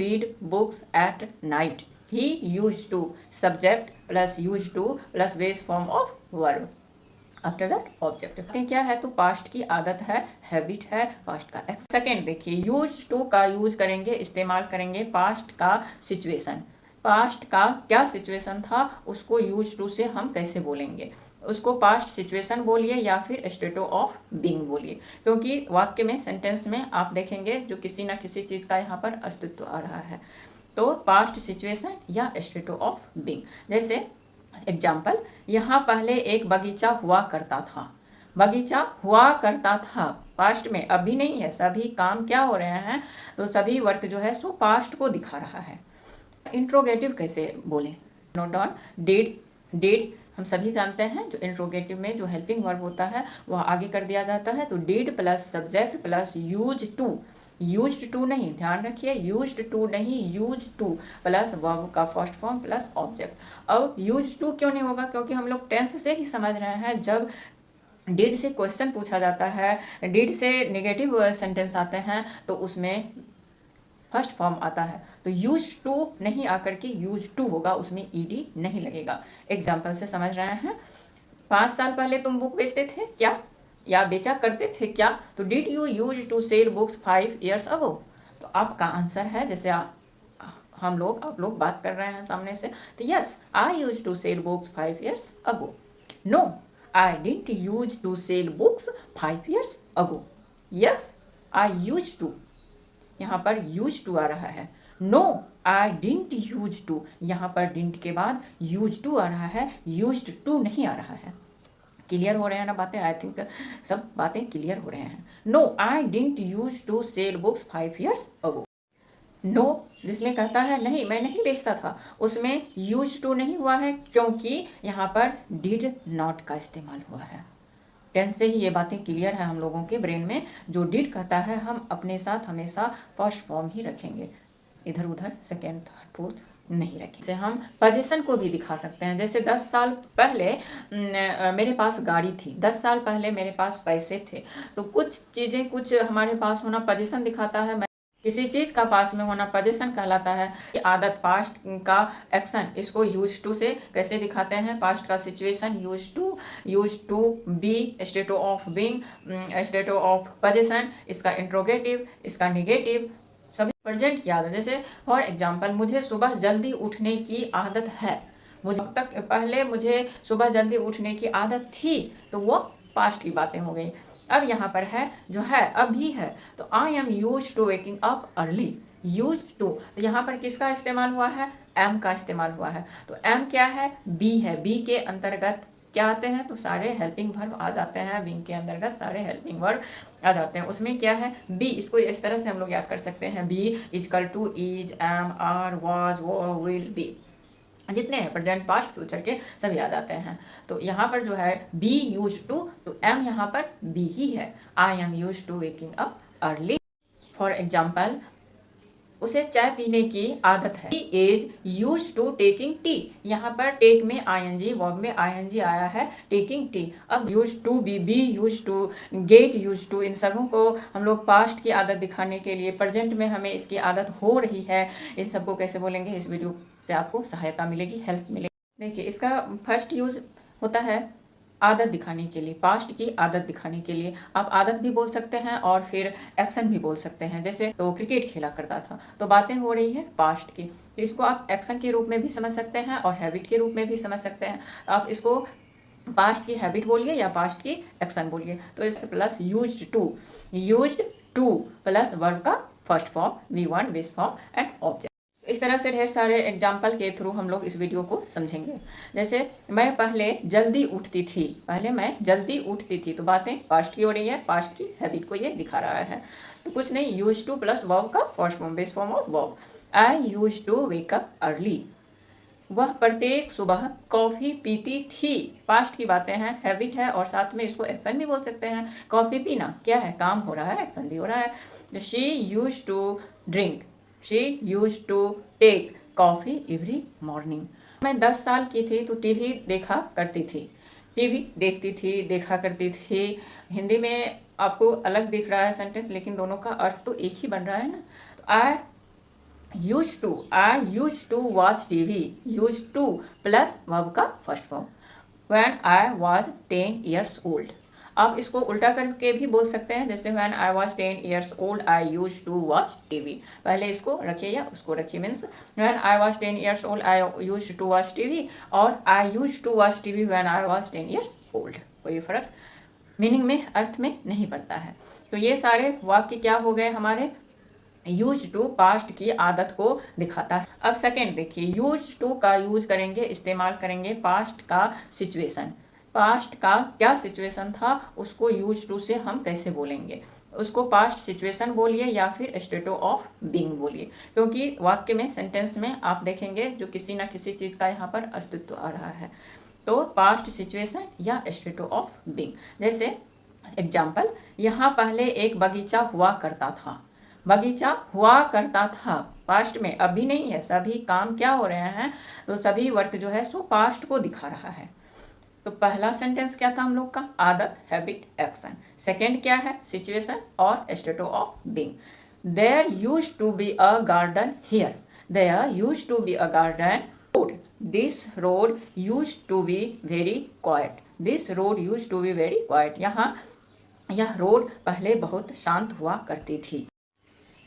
read books at night. He used to, subject plus used to plus base form of verb. After that object क्या है, तो past की आदत है, habit है, पास्ट का। सेकेंड देखिए, यूज टू का यूज करेंगे, इस्तेमाल करेंगे पास्ट का सिचुएशन। पास्ट का क्या सिचुएशन था, उसको यूज टू से हम कैसे बोलेंगे, उसको पास्ट सिचुएशन बोलिए या फिर स्टेट ऑफ बीइंग बोलिए, क्योंकि वाक्य में, सेंटेंस में आप देखेंगे जो किसी ना किसी चीज़ का यहाँ पर अस्तित्व आ रहा है, तो पास्ट सिचुएशन या स्टेट ऑफ बीइंग। जैसे एग्जाम्पल, यहाँ पहले एक बगीचा हुआ करता था। बगीचा हुआ करता था पास्ट में, अभी नहीं है, सभी काम क्या हो रहे हैं, तो सभी वर्क जो है सो पास्ट को दिखा रहा है। इंट्रोगेटिव कैसे बोलें, नोट डाउन, डिड, डिड हम सभी जानते हैं, जो इंट्रोगेटिव में जो हेल्पिंग वर्ब होता है वह आगे कर दिया जाता है, तो did plus subject plus used to नहीं, ध्यान रखिए, यूज्ड टू नहीं, यूज टू प्लस वर्ब का फर्स्ट फॉर्म प्लस ऑब्जेक्ट। अब यूज टू क्यों नहीं होगा, क्योंकि हम लोग टेंस से ही समझ रहे हैं, जब डिड से क्वेश्चन पूछा जाता है, डिड से नेगेटिव सेंटेंस आते हैं, तो उसमें फर्स्ट फॉर्म आता है, तो यूज टू नहीं आकर के यूज टू होगा, उसमें ईडी नहीं लगेगा। एग्जाम्पल से समझ रहे हैं, 5 साल पहले तुम बुक बेचते थे क्या, या बेचा करते थे क्या, तो did you use to sell books 5 years ago। तो आपका आंसर है, जैसे आप लोग बात कर रहे हैं सामने से, तो yes, I use to sell books 5 years ago। No, I didn't use to sell books 5 years ago। Yes, I use to, यहाँ पर यूज टू आ रहा है। No, I didn't use to, यहाँ पर डिडंट के बाद यूज टू आ रहा है, यूज्ड टू नहीं आ रहा है। क्लियर हो रहे हैं ना बातें, आई थिंक सब बातें क्लियर हो रहे हैं। No, I didn't use to sell books 5 years ago। No जिसमें कहता है नहीं, मैं नहीं बेचता था, उसमें यूज टू नहीं हुआ है, क्योंकि यहाँ पर डिड नॉट का इस्तेमाल हुआ है। टेंस से ही ये बातें क्लियर है हम लोगों के ब्रेन में, जो डिड कहता है हम अपने साथ हमेशा फर्स्ट फॉर्म ही रखेंगे, इधर उधर सेकेंड थर्ड फोर्थ नहीं रखेंगे। जैसे हम पोजीशन को भी दिखा सकते हैं, जैसे 10 साल पहले मेरे पास गाड़ी थी, 10 साल पहले मेरे पास पैसे थे, तो कुछ चीज़ें, कुछ हमारे पास होना पोजीशन दिखाता है, किसी चीज़ का पास में होना पोजीशन कहलाता है। आदत, पास्ट का एक्शन, इसको यूज टू से कैसे दिखाते हैं, पास्ट का situation use to be, state of being, state of position, इसका इंट्रोगेटिव, इसका निगेटिव, सभी प्रेजेंट की आदत। जैसे फॉर एग्जांपल, मुझे सुबह जल्दी उठने की आदत है, मुझे अब तक पहले मुझे सुबह जल्दी उठने की आदत थी, तो वो पास्ट की बातें हो गई। अब यहाँ पर है जो है अभी है, तो I am use to waking up early, use to, तो यहाँ पर किसका इस्तेमाल हुआ है, एम का इस्तेमाल हुआ है। तो एम क्या है, बी है, बी के अंतर्गत क्या आते हैं, तो सारे हेल्पिंग वर्ब आ जाते हैं, बीइंग के अंतर्गत सारे हेल्पिंग वर्ब आ जाते हैं। उसमें क्या है, बी, इसको इस तरह से हम लोग याद कर सकते हैं, be equal to is, am, are, was, were, will, be, जितने हैं प्रेजेंट पास्ट फ्यूचर के सभी आ जाते हैं। तो यहाँ पर जो है बी यूज टू, तो एम यहाँ पर बी ही है, I am use to waking up early. For example, उसे चाय पीने की आदत है, he is use to taking tea, यहाँ पर टेक में आईएनजी, वर्ब में आईएनजी आया है, टेकिंग टी। अब use to, be use to, get use to, इन सबों को हम लोग पास्ट की आदत दिखाने के लिए, प्रेजेंट में हमें इसकी आदत हो रही है, इन सबको कैसे बोलेंगे, इस वीडियो से आपको सहायता मिलेगी, हेल्प मिलेगी। देखिए, इसका फर्स्ट यूज होता है आदत दिखाने के लिए, पास्ट की आदत दिखाने के लिए। आप आदत भी बोल सकते हैं और फिर एक्शन भी बोल सकते हैं। जैसे तो क्रिकेट खेला करता था, तो बातें हो रही है पास्ट की, तो इसको आप एक्शन के रूप में भी समझ सकते हैं और हैबिट के रूप में भी समझ सकते हैं। आप इसको पास्ट की हैबिट बोलिए या पास्ट की एक्शन बोलिए। तो इस plus used to plus verb का first form, V1 base form and object. इस तरह से ढेर सारे एग्जाम्पल के थ्रू हम लोग इस वीडियो को समझेंगे। जैसे मैं पहले जल्दी उठती थी, पहले मैं जल्दी उठती थी, तो बातें पास्ट की हो रही है, पास्ट की हैबिट को ये दिखा रहा है। तो कुछ नहीं, यूज टू प्लस वर्ब का first form, base form of verb. I use to wake up early, वह प्रत्येक सुबह कॉफ़ी पीती थी, पास्ट की बातें हैं, हैबिट है, और साथ में इसको एक्शन भी बोल सकते हैं। कॉफ़ी पीना क्या है, काम हो रहा है, एक्शन भी हो रहा है। She use to drink, she use to take coffee every morning. मैं 10 साल की थी तो टीवी देखा करती थी, टीवी देखती थी, देखा करती थी। हिंदी में आपको अलग दिख रहा है सेंटेंस, लेकिन दोनों का अर्थ तो एक ही बन रहा है ना। तो I use to, I use to watch TV, use to plus verb का first form. When I was 10 years old, अब इसको उल्टा करके भी बोल सकते हैं, जैसे when I was 10 years old I use to watch TV. पहले इसको रखिए या उसको रखिए, means when I was 10 years old I use to watch TV, और I use to watch TV when I was 10 years old। कोई फर्क meaning में, अर्थ में नहीं पड़ता है। तो ये सारे वाक्य क्या हो गए हमारे, यूज टू पास्ट की आदत को दिखाता है। अब सेकेंड देखिए, यूज टू का यूज करेंगे, इस्तेमाल करेंगे पास्ट का सिचुएशन। पास्ट का क्या सिचुएशन था उसको यूज टू से हम कैसे बोलेंगे, उसको पास्ट सिचुएशन बोलिए या फिर स्टेट ऑफ बीइंग बोलिए, क्योंकि वाक्य में, सेंटेंस में आप देखेंगे जो किसी ना किसी चीज़ का यहाँ पर अस्तित्व आ रहा है। तो पास्ट सिचुएशन या स्टेट ऑफ बीइंग। जैसे एग्जाम्पल, यहाँ पहले एक बगीचा हुआ करता था, बगीचा हुआ करता था पास्ट में, अभी नहीं है, सभी काम क्या हो रहे हैं, तो सभी वर्क जो है सो पास्ट को दिखा रहा है। तो पहला सेंटेंस क्या था हम लोग का, आदत, हैबिट, एक्शन। सेकेंड क्या है, सिचुएशन और state of being. There used to be a garden here, there used to be a garden road, this road used to be very quite, this road used to be very quite. यहाँ यह road पहले बहुत शांत हुआ करती थी,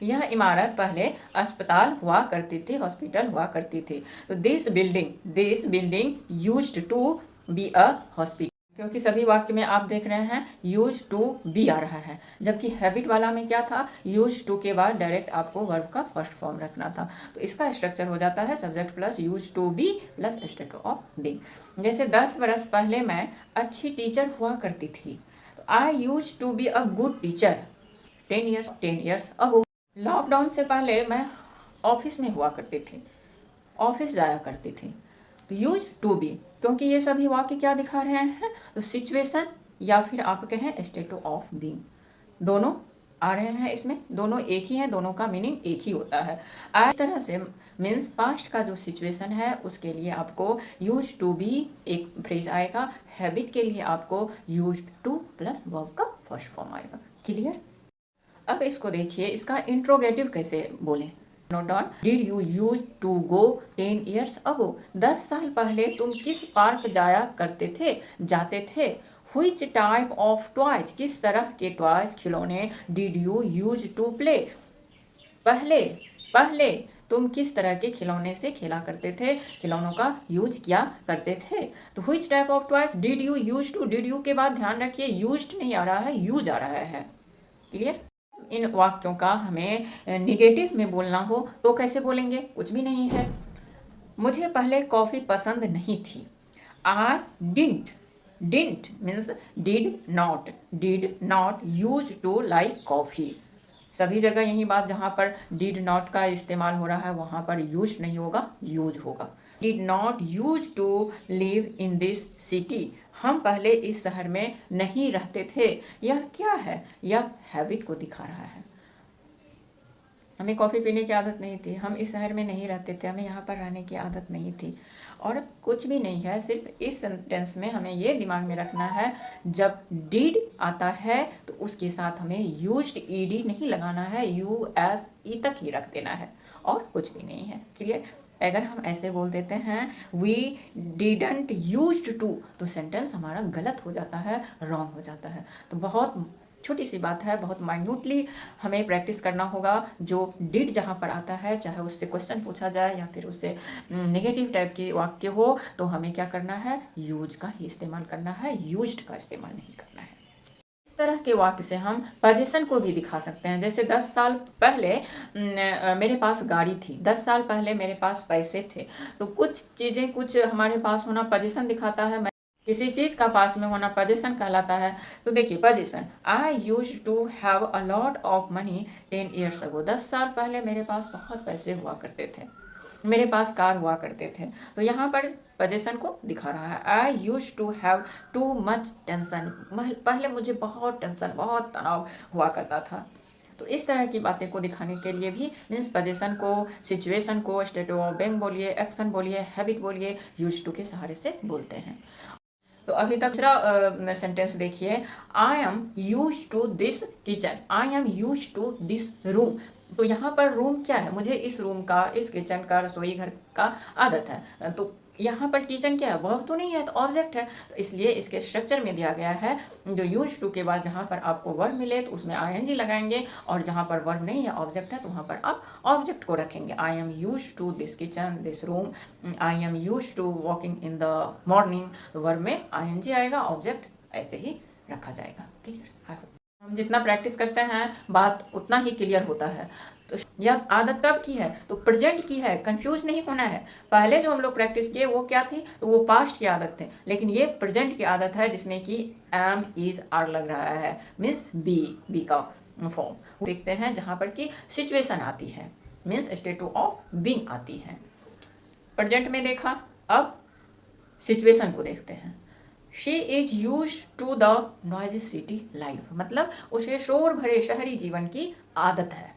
यह इमारत पहले अस्पताल हुआ करती थी, हॉस्पिटल हुआ करती थी। तो this building used to be a hospital, क्योंकि सभी वाक्य में आप देख रहे हैं यूज टू बी आ रहा है, जबकि हैबिट वाला में क्या था, यूज टू के बाद डायरेक्ट आपको वर्ब का फर्स्ट फॉर्म रखना था। तो इसका स्ट्रक्चर हो जाता है subject plus use to be plus state of being. जैसे 10 वर्ष पहले मैं अच्छी टीचर हुआ करती थी, तो I use to be a good teacher 10 years ago. Lockdown से पहले मैं ऑफिस में हुआ करती थी, ऑफिस जाया करती थी। तो यूज टू बी, क्योंकि ये सभी वाक्य क्या दिखा रहे हैं, तो सिचुएशन या फिर आप कहें स्टेट ऑफ बीइंग, दोनों आ रहे हैं इसमें, दोनों एक ही हैं, दोनों का मीनिंग एक ही होता है। इस तरह से मीन्स पास्ट का जो सिचुएशन है उसके लिए आपको यूज टू बी एक फ्रेज आएगा, हैबिट के लिए आपको यूज टू प्लस वर्ब का फर्स्ट फॉर्म आएगा। क्लियर। अब इसको देखिए, इसका इंट्रोगेटिव कैसे बोलें। Note down, did you use to go 10 years ago, 10 साल पहले तुम किस पार्क जाते थे। Which टाइप ऑफ टॉयज, किस तरह के टॉयज, खिलौने, did you use to play, पहले तुम किस तरह के खिलौने से खेला करते थे, खिलौनों का यूज किया करते थे। तो which type of toys, did you use to, did you के बाद ध्यान रखिए यूज्ड नहीं आ रहा है, यूज आ रहा है। क्लियर। इन वाक्यों का हमें निगेटिव में बोलना हो तो कैसे बोलेंगे, कुछ भी नहीं है। मुझे पहले कॉफ़ी पसंद नहीं थी, I didn't means did not use to like coffee. सभी जगह यही बात, जहाँ पर डिड नॉट का इस्तेमाल हो रहा है वहाँ पर यूज नहीं होगा, यूज होगा। Did not use to live in this city, हम पहले इस शहर में नहीं रहते थे। यह क्या है, यह हैबिट को दिखा रहा है। हमें कॉफ़ी पीने की आदत नहीं थी, हम इस शहर में नहीं रहते थे, हमें यहाँ पर रहने की आदत नहीं थी, और कुछ भी नहीं है। सिर्फ इस सेंटेंस में हमें ये दिमाग में रखना है, जब डिड आता है तो उसके साथ हमें यूज्ड ईडी नहीं लगाना है, यूएसई तक ही रख देना है, और कुछ भी नहीं है। क्लियर। अगर हम ऐसे बोल देते हैं वी डिडंट यूज्ड टू, तो सेंटेंस हमारा गलत हो जाता है, रॉन्ग हो जाता है। तो बहुत छोटी सी बात है, बहुत माइन्यूटली हमें प्रैक्टिस करना होगा। जो डिड जहाँ पर आता है, चाहे उससे क्वेश्चन पूछा जाए या फिर उससे नेगेटिव टाइप की वाक्य हो, तो हमें क्या करना है, यूज का ही इस्तेमाल करना है, यूज्ड का इस्तेमाल नहीं करना है। इस तरह के वाक्य से हम पोजीशन को भी दिखा सकते हैं। जैसे 10 साल पहले मेरे पास गाड़ी थी, 10 साल पहले मेरे पास पैसे थे। तो कुछ चीज़ें, कुछ हमारे पास होना पोजीशन दिखाता है, किसी चीज़ का पास में होना पोजीशन कहलाता है। तो देखिए position, I use to have a lot of money 10 years ago, 10 साल पहले मेरे पास बहुत पैसे हुआ करते थे, मेरे पास कार हुआ करते थे। तो यहाँ पर पोजीशन को दिखा रहा है। I use to have too much tension, पहले मुझे बहुत टेंशन, बहुत तनाव हुआ करता था। तो इस तरह की बातें को दिखाने के लिए भी मीन्स पोजीशन को, सिचुएशन को स्टेट ऑफ बीइंग बोलिए, एक्शन बोलिए, हैबिट बोलिए, यूज टू के सहारे से बोलते हैं। तो अभी तक दूसरा सेंटेंस देखिए, I am use to this kitchen, I am use to this room, तो यहाँ पर रूम क्या है, मुझे इस रूम का, इस किचन का, रसोई घर का आदत है। तो यहाँ पर किचन क्या है, वर्ब तो नहीं है, तो ऑब्जेक्ट है। तो इसलिए इसके स्ट्रक्चर में दिया गया है जो यूज टू के बाद जहाँ पर आपको वर्ब मिले तो उसमें आईएनजी लगाएंगे, और जहाँ पर वर्ब नहीं है, ऑब्जेक्ट है, तो वहाँ पर आप ऑब्जेक्ट को रखेंगे। I am use to this kitchen, this room, I am use to walking in the morning. Verb में आईएनजी आएगा, ऑब्जेक्ट ऐसे ही रखा जाएगा। क्लियर? हम जितना प्रैक्टिस करते हैं बात उतना ही क्लियर होता है। तो यह आदत कब की है, तो प्रेजेंट की है, कंफ्यूज नहीं होना है। पहले जो हम लोग प्रैक्टिस किए वो क्या थी, तो वो पास्ट की आदत थे, लेकिन ये प्रेजेंट की आदत है जिसमें कि एम इज आर लग रहा है, मीन्स बी का फॉर्म देखते हैं जहाँ पर कि सिचुएशन आती है, मीन्स स्टेट ऑफ बीइंग आती है। प्रेजेंट में देखा, अब सिचुएशन को देखते हैं। She is use to the noisy city life, मतलब उसे शोर भरे शहरी जीवन की आदत है।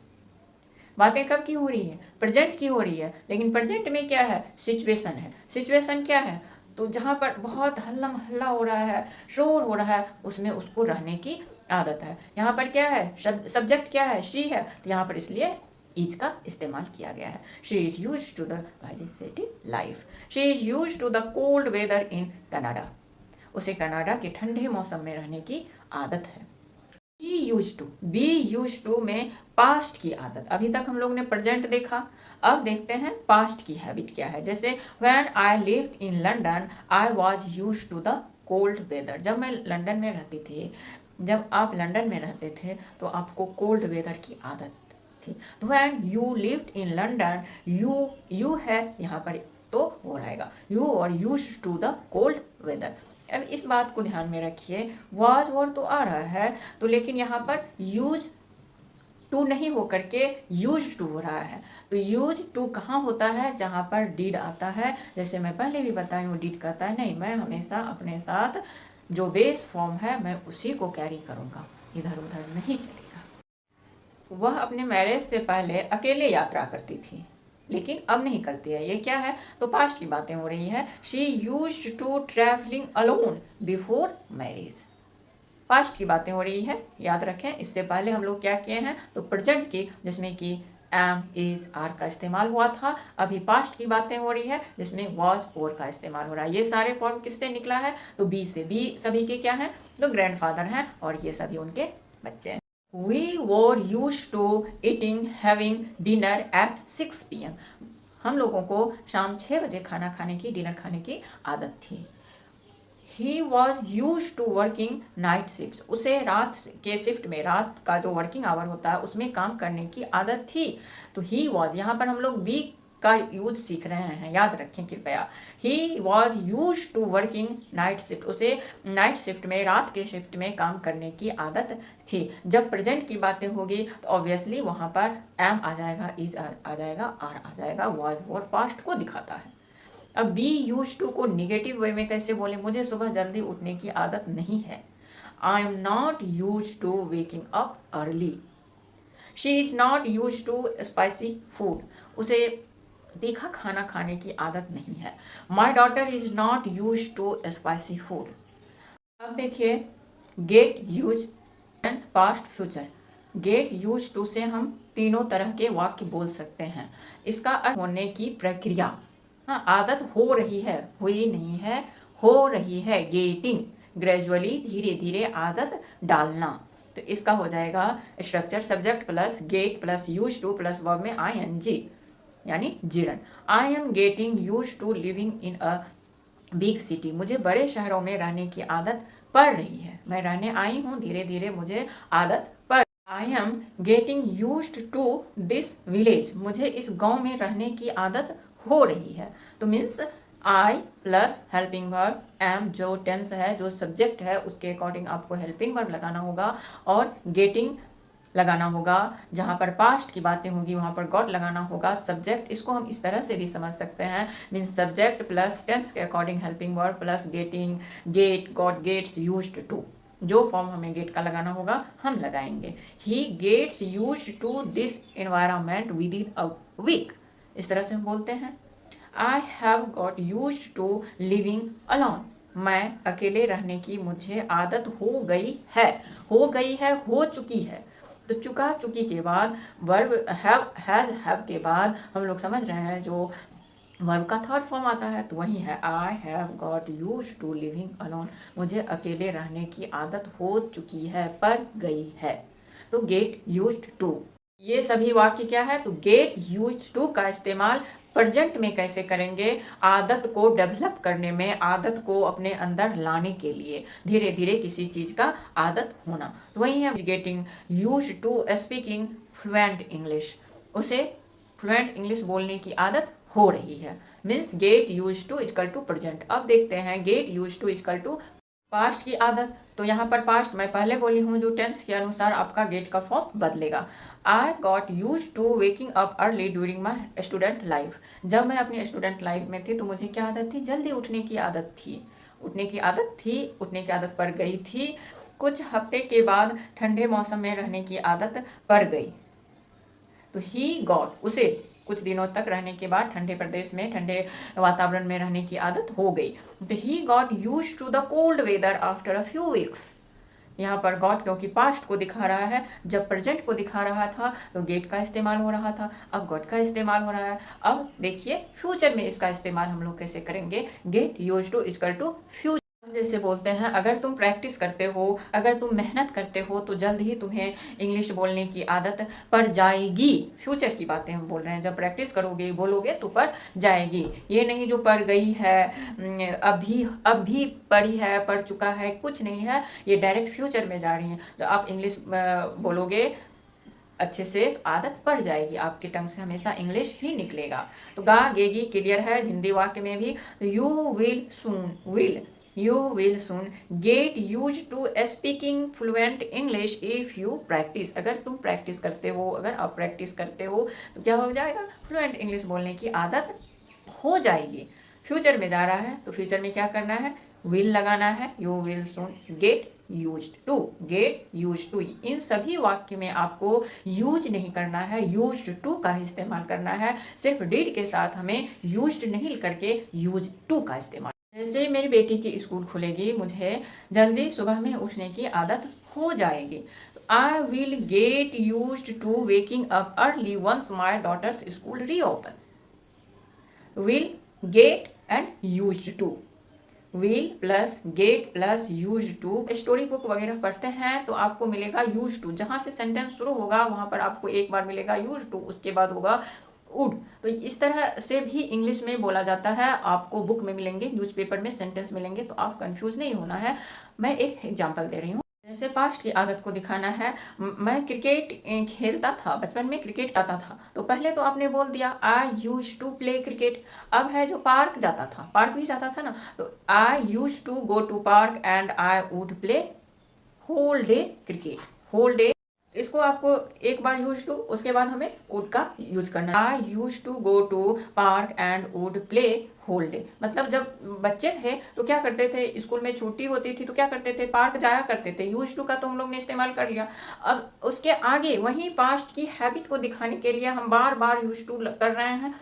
बातें कब की हो रही है, प्रेजेंट की हो रही है, लेकिन प्रेजेंट में क्या है, सिचुएशन है। सिचुएशन क्या है, तो जहाँ पर बहुत हल्ला हल्ला हो रहा है, शोर हो रहा है, उसमें उसको रहने की आदत है। यहाँ पर क्या है, सब्जेक्ट क्या है, शी है, तो यहाँ पर इसलिए इज का इस्तेमाल किया गया है। She is use to the noisy city life, she is use to the cold weather in Canada, उसे कनाडा के ठंडे मौसम में रहने की आदत है। बी यूज टू में पास्ट की आदत। अभी तक हम लोग ने प्रेजेंट देखा, अब देखते हैं पास्ट की हैबिट क्या है। जैसे when I lived in London I was use to the cold weather, जब मैं लंदन में रहती थी, जब आप लंदन में रहते थे तो आपको कोल्ड वेदर की आदत थी। तो when you lived in London, you है यहाँ पर तो हो रहेगा you are use to the cold weather. अब इस बात को ध्यान में रखिए, वाज और तो आ रहा है, तो लेकिन यहाँ पर यूज टू नहीं हो करके यूज टू हो रहा है। तो यूज टू कहाँ होता है, जहाँ पर डीड आता है। जैसे मैं पहले भी बताई हूँ, डीड कहता है नहीं, मैं हमेशा अपने साथ जो बेस फॉर्म है मैं उसी को कैरी करूँगा, इधर उधर नहीं चलेगा। वह अपने मैरिज से पहले अकेले यात्रा करती थी, लेकिन अब नहीं करती है। ये क्या है, तो पास्ट की बातें हो रही है। She used to travelling alone before marriage, past की बातें हो रही है, याद रखें। इससे पहले हम लोग क्या किए हैं, तो प्रेजेंट की, जिसमें कि एम इज आर का इस्तेमाल हुआ था। अभी पास्ट की बातें हो रही है जिसमें वॉज और का इस्तेमाल हो रहा है। ये सारे फॉर्म किससे निकला है, तो बी से। बी सभी के क्या है, तो ग्रैंडफादर हैं, और ये सभी उनके बच्चे हैं। We were used to having dinner at 6 PM. हम लोगों को शाम 6 बजे खाना खाने की, डिनर खाने की आदत थी। He was used to working night shifts. उसे रात के शिफ्ट में, रात का जो वर्किंग आवर होता है उसमें काम करने की आदत थी। तो he was, यहाँ पर हम लोग बी का यूज सीख रहे हैं, याद रखें कृपया। He was use to working night shift, उसे नाइट शिफ्ट में, रात के शिफ्ट में काम करने की आदत थी। जब प्रेजेंट की बातें होगी तो ऑब्वियसली वहाँ पर एम आ जाएगा, इज आ जाएगा, आर आ जाएगा, वॉज और पास्ट को दिखाता है। अब बी यूज टू को निगेटिव वे में कैसे बोले, मुझे सुबह जल्दी उठने की आदत नहीं है। I am not use to waking up early. She is not use to spicy food, उसे तीखा खाना खाने की आदत नहीं है। My daughter is not use to spicy food. अब देखिए, get use and past future. Get use to से हम तीनों तरह के वाक्य बोल सकते हैं। इसका अर्थ होने की प्रक्रिया, हाँ, आदत हो रही है, हुई नहीं है, हो रही है। गेटिंग, ग्रेजुअली, धीरे धीरे आदत डालना। तो इसका हो जाएगा structure subject plus get plus use to plus verb में ING, यानी gerund. I am getting use to living in a big city, मुझे बड़े शहरों में रहने की आदत पड़ रही है। मैं रहने आई हूँ, धीरे धीरे मुझे आदत पड़। I am getting use to this village, मुझे इस गांव में रहने की आदत हो रही है। तो means I plus helping verb, am जो टेंस है, जो सब्जेक्ट है, उसके अकॉर्डिंग आपको हेल्पिंग वर्ब लगाना होगा, और गेटिंग लगाना होगा। जहाँ पर पास्ट की बातें होंगी वहाँ पर गॉट लगाना होगा। सब्जेक्ट, इसको हम इस तरह से भी समझ सकते हैं, मीन्स सब्जेक्ट प्लस टेंस के according helping verb plus getting, get, got, gets, used to. जो फॉर्म हमें गेट का लगाना होगा हम लगाएंगे। He gets used to this environment within a week, इस तरह से हम बोलते हैं। I have got used to living alone, मैं अकेले रहने की मुझे आदत हो गई है, हो गई है, हो चुकी है। तो चुका चुकी के बाद वर्ब हैव हैज़ हैव के बाद हम लोग समझ रहे हैं जो वर्ब का थर्ड फॉर्म आता है तो वही है I have got use to living alone. मुझे अकेले रहने की आदत हो चुकी है, पर गई है। तो गेट यूज्ड टू, ये सभी वाक्य क्या है? तो गेट यूज्ड टू का इस्तेमाल प्रेजेंट में कैसे करेंगे? आदत को डेवलप करने में, आदत को अपने अंदर लाने के लिए, धीरे धीरे किसी चीज़ का आदत होना। तो वही है getting used to speaking fluent English, उसे फ्लुएंट इंग्लिश बोलने की आदत हो रही है। Means get use to equal to present. अब देखते हैं get use to equal to past की आदत। तो यहाँ पर पास्ट मैं पहले बोली हूँ जो टेंस के अनुसार आपका गेट का फॉर्म बदलेगा। I got use to waking up early during my student life. जब मैं अपनी स्टूडेंट लाइफ में थी तो मुझे क्या आदत थी? जल्दी उठने की आदत थी, उठने की आदत थी, उठने की आदत पड़ गई थी। कुछ हफ्ते के बाद ठंडे मौसम में रहने की आदत पड़ गई। तो ही गॉट, उसे कुछ दिनों तक रहने के बाद ठंडे प्रदेश में, ठंडे वातावरण में रहने की आदत हो गई। तो he got use to the cold weather after a few weeks. यहाँ पर गॉट क्योंकि पास्ट को दिखा रहा है, जब प्रेजेंट को दिखा रहा था तो गेट का इस्तेमाल हो रहा था, अब गॉट का इस्तेमाल हो रहा है। अब देखिए फ्यूचर में इसका इस्तेमाल हम लोग कैसे करेंगे? Get use to equal to future. जैसे बोलते हैं अगर तुम प्रैक्टिस करते हो, अगर तुम मेहनत करते हो तो जल्द ही तुम्हें इंग्लिश बोलने की आदत पड़ जाएगी। फ्यूचर की बातें हम बोल रहे हैं, जब प्रैक्टिस करोगे बोलोगे तो पड़ जाएगी। ये नहीं जो पड़ गई है, अभी पढ़ी है, पढ़ चुका है, कुछ नहीं है, ये डायरेक्ट फ्यूचर में जा रही है। तो आप इंग्लिश बोलोगे अच्छे से तो आदत पड़ जाएगी, आपके टंग से हमेशा इंग्लिश ही निकलेगा। तो गा गेगी क्लियर है हिंदी वाक्य में भी। You will soon, will, you will soon get use to speaking fluent English if you practise. अगर तुम प्रैक्टिस करते हो, अगर आप प्रैक्टिस करते हो तो क्या हो जाएगा? फ्लुएंट इंग्लिश बोलने की आदत हो जाएगी। फ्यूचर में जा रहा है तो फ्यूचर में क्या करना है? विल लगाना है। You will soon get used to, get used to. इन सभी वाक्य में आपको यूज नहीं करना है, यूज्ड टू का इस्तेमाल करना है। सिर्फ डिड के साथ हमें यूज्ड नहीं करके यूज टू का इस्तेमाल। जैसे ही मेरी बेटी की स्कूल खुलेगी, मुझे जल्दी सुबह में उठने की आदत हो जाएगी। I will get used to waking up early once my daughter's school reopen. Will, get and used to, will plus get plus use to. Story book वगैरह पढ़ते हैं तो आपको मिलेगा यूज टू, जहाँ से सेंटेंस शुरू होगा वहाँ पर आपको एक बार मिलेगा यूज टू, उसके बाद होगा वुड। तो इस तरह से भी इंग्लिश में बोला जाता है। आपको बुक में मिलेंगे, न्यूज़पेपर में सेंटेंस मिलेंगे, तो आप कंफ्यूज नहीं होना है। मैं एक एग्जांपल दे रही हूँ। जैसे पास्ट की आदत को दिखाना है। मैं क्रिकेट खेलता था, बचपन में क्रिकेट आता था, तो पहले तो आपने बोल दिया आई यूज टू प्ले क्रिकेट। अब है जो पार्क जाता था, पार्क भी जाता था ना, तो I use to go to park and I would play whole day cricket, whole day. इसको आपको एक बार यूज टू, उसके बाद हमें वुड का यूज करना है। I use to go to park and would play whole day. मतलब जब बच्चे थे तो क्या करते थे, स्कूल में छुट्टी होती थी तो क्या करते थे? पार्क जाया करते थे। यूज टू का तो हम लोग ने इस्तेमाल कर लिया। अब उसके आगे वही पास्ट की हैबिट को दिखाने के लिए हम बार बार यूज टू कर रहे हैं।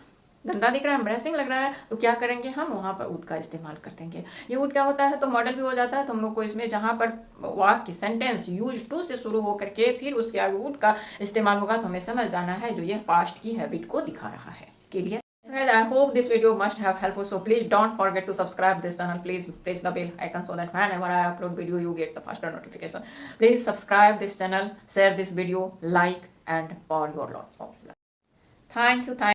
गंदा दिख रहा है, एम्ब्रेसिंग लग रहा है, तो क्या करेंगे हम? वहाँ पर वुड का इस्तेमाल कर देंगे। ये वुड क्या होता है? तो मॉडल भी हो जाता है। तो हम लोग को इसमें जहाँ पर वाक्य सेंटेंस यूज टू से शुरू होकर के फिर उसके आगे वुड का इस्तेमाल होगा तो हमें समझ जाना है जो ये पास्ट की हैबिट को दिखा रहा है। Clear? Guys, I hope this video must have helpful. So please don't forget to subscribe this channel. Please press the bell icon so that whenever I upload video, you get the faster notification. Please subscribe this channel, share this video, like, and for your lots of love. Thank you.